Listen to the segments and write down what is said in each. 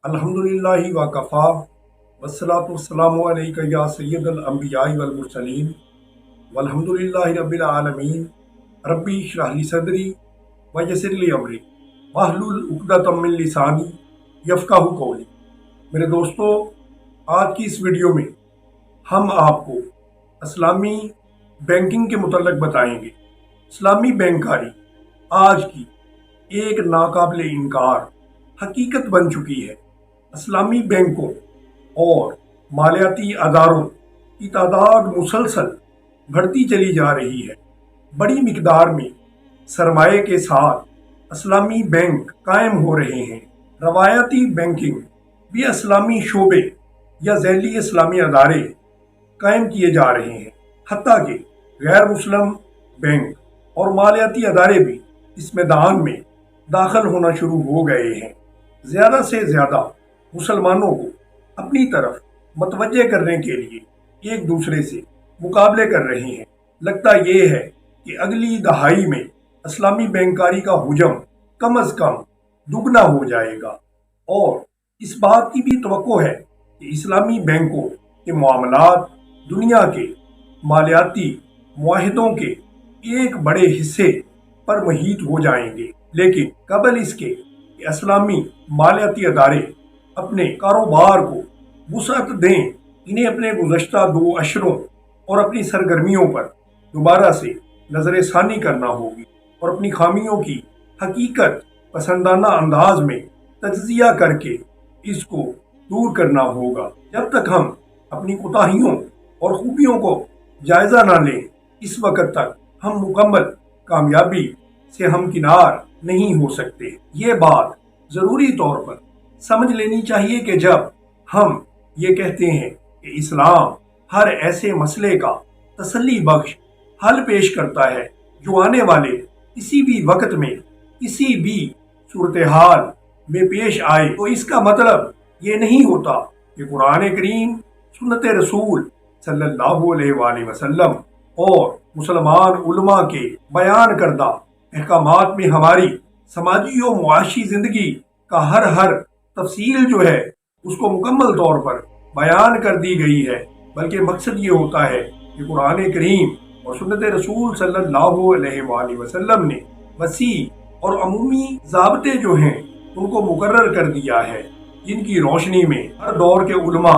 अल्हम्दुलिल्लाहि व कफ़ा वस्सलातु वस्सलामु अलैका या सय्यदल अंबियाइ वल मुरसलीन वल्हम्दुलिल्लाहि रब्बिल आलमीन। रब्बी इश्रह ली सदरी व यस्सिर ली अमरी वहलुल उक़दतम मिन लिसानी यफ़क़हू क़ौली। मेरे दोस्तों, आज की इस वीडियो में हम आपको इस्लामी बैंकिंग के मुतल्लिक़ बताएंगे। इस्लामी बैंकारी आज की एक नाकाबिले इनकार हकीकत बन चुकी है। इस्लामी बैंकों और मालियाती अदारों की तादाद मुसलसल बढ़ती चली जा रही है। बड़ी मिकदार में सरमाए के साथ इस्लामी बैंक कायम हो रहे हैं। रवायती बैंकिंग भी इस्लामी शोबे या ज़ैली इस्लामी अदारे कायम किए जा रहे हैं। हत्ता कि गैर मुस्लिम बैंक और मालियाती अदारे भी इस मैदान में दाखिल होना शुरू हो गए हैं। ज़्यादा से ज़्यादा मुसलमानों को अपनी तरफ मतवज्जे करने के लिए एक दूसरे से मुकाबले कर रहे हैं। लगता ये है कि अगली दहाई में इस्लामी बैंकारी का हुजम कम अज़ कम दुगना हो जाएगा और इस बात की भी तवक्को है कि इस्लामी बैंकों के मामलात दुनिया के मालियाती मुआहिदों के एक बड़े हिस्से पर मुहित हो जाएंगे। लेकिन कबल इसके कि इस्लामी मालियाती अदारे अपने कारोबार को वुसअत दें, इन्हें अपने गुज़श्ता 2 अशरों और अपनी सरगर्मियों पर दोबारा से नज़र सानी करना होगी और अपनी खामियों की हकीकत पसंदाना अंदाज में तज्ज़िया करके इसको दूर करना होगा। जब तक हम अपनी कोताहियों और खूबियों को जायज़ा ना लें, इस वक्त तक हम मुकम्मल कामयाबी से हमकिनार नहीं हो सकते। ये बात ज़रूरी तौर पर समझ लेनी चाहिए कि जब हम ये कहते हैं कि इस्लाम हर ऐसे मसले का तसल्ली बख्श हल पेश करता है जो आने वाले किसी भी वक्त में किसी भी सूरत हाल में पेश आए, तो इसका मतलब ये नहीं होता कि कुरान करीम, सुन्नत रसूल सल्लल्लाहु अलैहि वसल्लम और मुसलमान उलमा के बयान करदा अहकामात में हमारी समाजी और मुआशी जिंदगी का हर तफसील जो है उसको मुकम्मल तौर पर बयान कर दी गई है। बल्कि मकसद ये होता है कि कुरान करीम और सुन्नत रसूल सल्लल्लाहु अलैहि वसल्लम ने वसी और अमूमी ज़ाब्ते जो हैं उनको मुकर्रर कर दिया है, जिनकी रोशनी में हर दौर के उलमा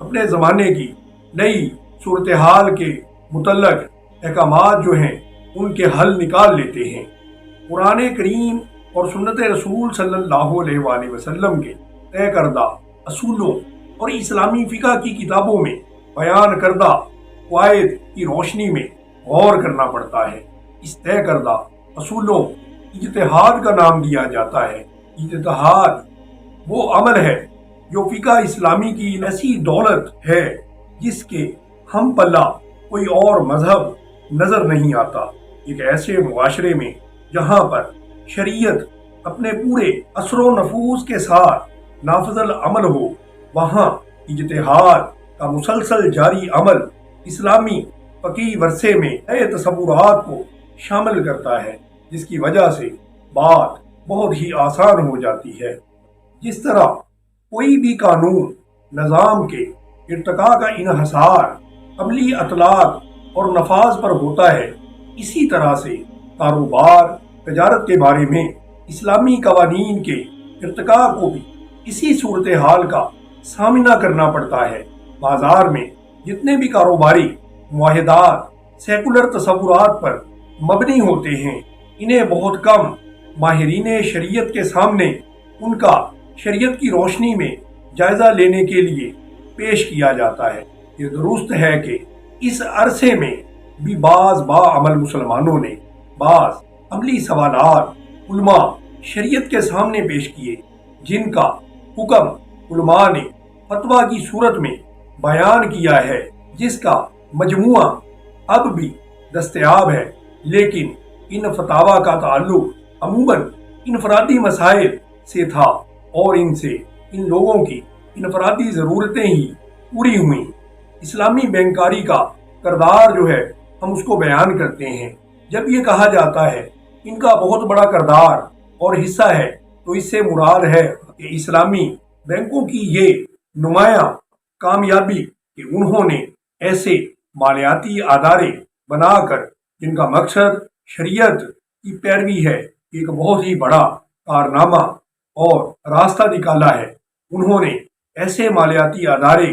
अपने ज़माने की नई सूरत हाल के मुतल्लक अहकामात जो हैं उनके हल निकाल लेते हैं। कुरान करीम और सुन्नत रसूल सल्लल्लाहु अलैहि वसल्लम के तय करदा असूलों और इस्लामी फ़िक़ह की किताबों में बयान करदा क़वाइद की रोशनी में गौर करना पड़ता है। इस तय करदा असूलों इज्तिहाद का नाम दिया जाता है। इज्तिहाद वो अमल है जो फ़िक़ह इस्लामी की ऐसी दौलत है जिसके हम पल्ला कोई और मजहब नजर नहीं आता। एक ऐसे मुआशरे में जहाँ पर शरीयत अपने पूरे असरो नफूस के साथ नाफजल अमल हो, वहाँ इज्तिहाद का मुसलसल जारी अमल इस्लामी फ़क़ी वरसे में नए तसव्वुरात को शामिल करता है, जिसकी वजह से बात बहुत ही आसान हो जाती है। जिस तरह कोई भी कानून निज़ाम के इर्तिका का इन्हसार अमली अतलाक और नफाज पर होता है, इसी तरह से कारोबार तजारत के बारे में इस्लामी कवानीन के इर्तिका को भी इसी सूरत हाल का सामना करना पड़ता है। बाजार में जितने भी कारोबारी मुआहिदात सेकुलर तसव्वुरात पर मबनी होते हैं, इन्हें बहुत कम माहिरीन शरीयत के सामने उनका शरीयत की रोशनी में जायज़ा लेने के लिए पेश किया जाता है। ये दुरुस्त है कि इस अरसे में भी बाअमल मुसलमानों ने बाज़ अमली सवालात उलमा शरीयत के सामने पेश किए, जिनका हुक्म उलमा ने फतवा की सूरत में बयान किया है, जिसका मजमुआ अब भी दस्तयाब है। लेकिन इन फतावा का ताल्लुक अमूमन इनफरादी मसाइल से था और इनसे इन लोगों की इनफरादी ज़रूरतें ही पूरी हुई। इस्लामी बैंकारी का किरदार जो है हम उसको बयान करते हैं। जब ये कहा जाता है इनका बहुत बड़ा किरदार और हिस्सा है, तो इससे मुराद है कि इस्लामी बैंकों की ये नुमायां कामयाबी कि उन्होंने ऐसे मालियाती अदारे बनाकर जिनका मकसद शरीयत की पैरवी है, एक बहुत ही बड़ा कारनामा और रास्ता निकाला है। उन्होंने ऐसे मालियाती अदारे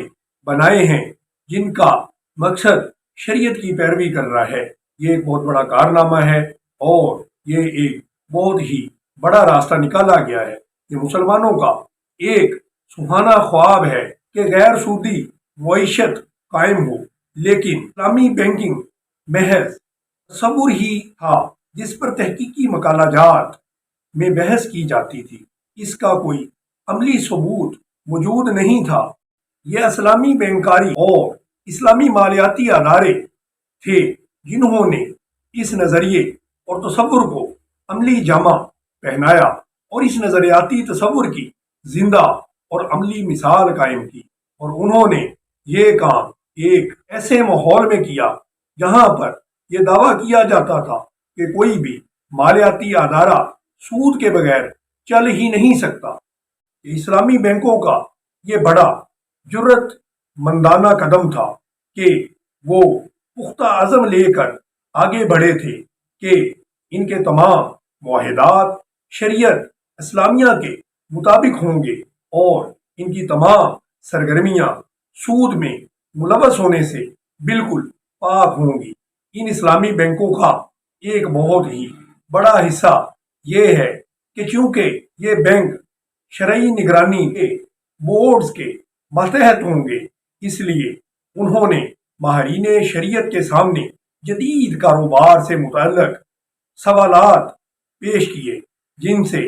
बनाए हैं जिनका मकसद शरीयत की पैरवी कर रहा है। ये एक बहुत बड़ा कारनामा है और ये एक बहुत ही बड़ा रास्ता निकाला गया है। ये मुसलमानों का एक सुहाना ख्वाब है कि गैर सूदी मईशत कायम हो, लेकिन इस्लामी बैंकिंग महज तसव्वुर ही था जिस पर तहकीकी मकालाजात में बहस की जाती थी। इसका कोई अमली सबूत मौजूद नहीं था। यह इस्लामी बैंकारी और इस्लामी मालियाती अदारे थे जिन्होंने इस नजरिए और तसव्वुर को अमली जामा पहनाया और इस नजरियाती तसव्वुर की जिंदा और अमली मिसाल कायम की। और उन्होंने ये काम एक ऐसे माहौल में किया जहां पर यह दावा किया जाता था कि कोई भी मालियाती अदारा सूद के बगैर चल ही नहीं सकता। इस्लामी बैंकों का ये बड़ा जुर्रत मंदाना कदम था कि वो पुख्ता अज़म लेकर आगे बढ़े थे कि इनके तमाम मुआहिदात शरीयत इस्लामिया के मुताबिक होंगे और इनकी तमाम सरगर्मियां सूद में मुलवस होने से बिल्कुल पाक होंगी। इन इस्लामी बैंकों का एक बहुत ही बड़ा हिस्सा ये है कि चूंकि ये बैंक शरई निगरानी के बोर्ड्स के मातहत होंगे, इसलिए उन्होंने माहरीन शरीयत के सामने जदीद कारोबार से मुतल्लक सवालात पेश किए, जिनसे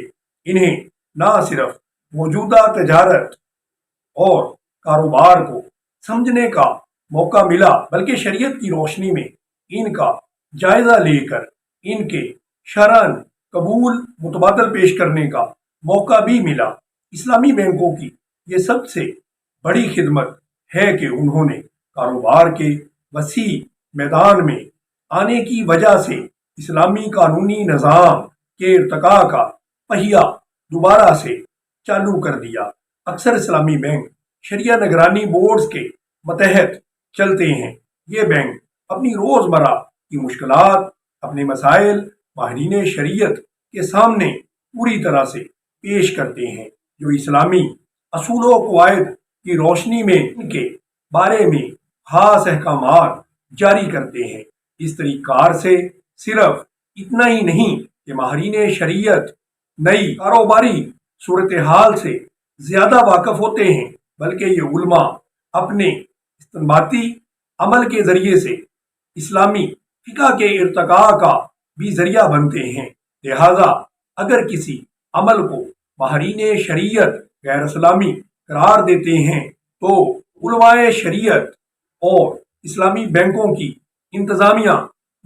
इन्हें ना सिर्फ मौजूदा तजारत और कारोबार को समझने का मौका मिला, बल्कि शरीयत की रोशनी में इनका जायजा लेकर इनके शरअन कबूल मुतबादल पेश करने का मौका भी मिला। इस्लामी बैंकों की ये सबसे बड़ी खिदमत है कि उन्होंने कारोबार के वसी मैदान में आने की वजह से इस्लामी कानूनी निज़ाम के इर्तका का पहिया दोबारा से चालू कर दिया। अक्सर इस्लामी बैंक शरिया निगरानी बोर्ड्स के मतहत चलते हैं। ये बैंक अपनी रोज़मर्रा की मुश्किलात, अपने मसाइल माहिरीन शरीयत के सामने पूरी तरह से पेश करते हैं, जो इस्लामी असूल व कवायद की रोशनी में इनके बारे में खास अहकामात जारी करते हैं। इस तरीक़ार से सिर्फ इतना ही नहीं कि माहिरीन शरीयत नई कारोबारी सूरत हाल से ज़्यादा वाकफ होते हैं, बल्कि ये उलमा अपने इस्तिंबाती अमल के ज़रिए से इस्लामी फ़िक़ा के इर्तका का भी ज़रिया बनते हैं। लिहाजा अगर किसी अमल को माहिरीन शरीयत गैर इस्लामी करार देते हैं तो उलमाए शरीयत और इस्लामी बैंकों की इंतज़ामिया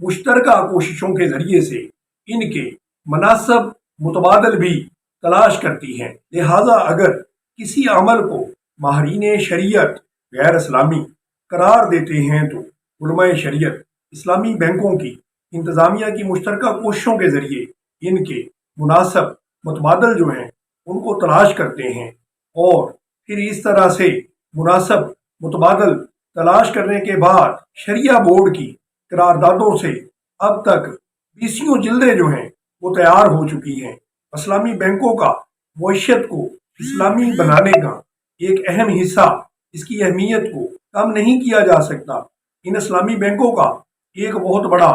मुश्तरका कोशिशों के ज़रिए से इनके मुनासिब मुतबादल भी तलाश करती हैं। लिहाजा अगर किसी अमल को माहिरीन शरीयत गैर इस्लामी करार देते हैं तो उलमाए शरीयत इस्लामी बैंकों की इंतज़ामिया की मुश्तरका कोशिशों के ज़रिए इनके मुनासिब मुतबादल जो हैं उनको तलाश करते हैं और फिर इस तरह से मुनासिब मुतबादल तलाश करने के बाद शरिया बोर्ड की करारदादों से अब तक 20 जिल्दें जो हैं वो तैयार हो चुकी हैं। इस्लामी बैंकों का मईशत को इस्लामी बनाने का एक अहम हिस्सा, इसकी अहमियत को कम नहीं किया जा सकता। इन इस्लामी बैंकों का एक बहुत बड़ा